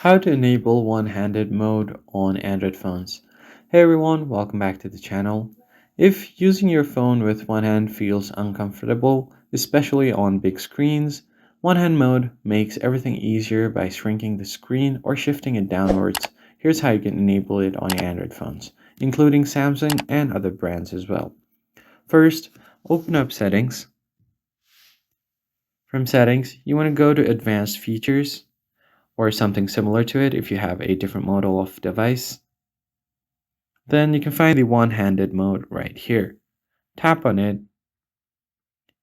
How to enable one-handed mode on Android phones. Hey everyone, welcome back to the channel. If using your phone with one hand feels uncomfortable, especially on big screens, one-hand mode makes everything easier by shrinking the screen or shifting it downwards. Here's how you can enable it on your Android phones, including Samsung and other brands as well. First, open up Settings. From Settings, you want to go to Advanced Features, or something similar to it if you have a different model of device. Then you can find the one-handed mode right here. Tap on it.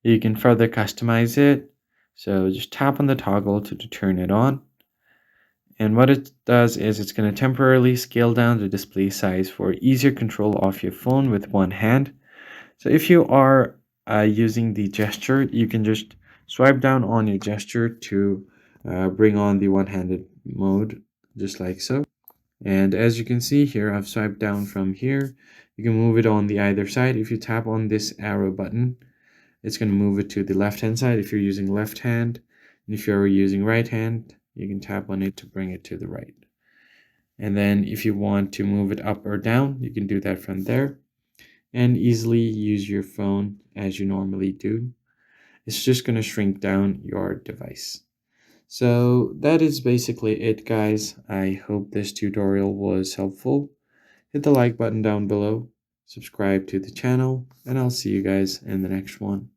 You can further customize it. So just tap on the toggle to turn it on. And what it does is it's going to temporarily scale down the display size for easier control of your phone with one hand. So if you are using the gesture, you can just swipe down on your gesture to bring on the one-handed mode, just like so. And as you can see here, I've swiped down from here. You can move it on the either side. If you tap on this arrow button, it's going to move it to the left hand side if you're using left hand. And if you're using right hand, you can tap on it to bring it to the right. And then if you want to move it up or down, you can do that from there and easily use your phone as you normally do. It's just going to shrink down your device. So that is basically it, guys. I hope this tutorial was helpful. Hit the like button down below, subscribe to the channel, and I'll see you guys in the next one.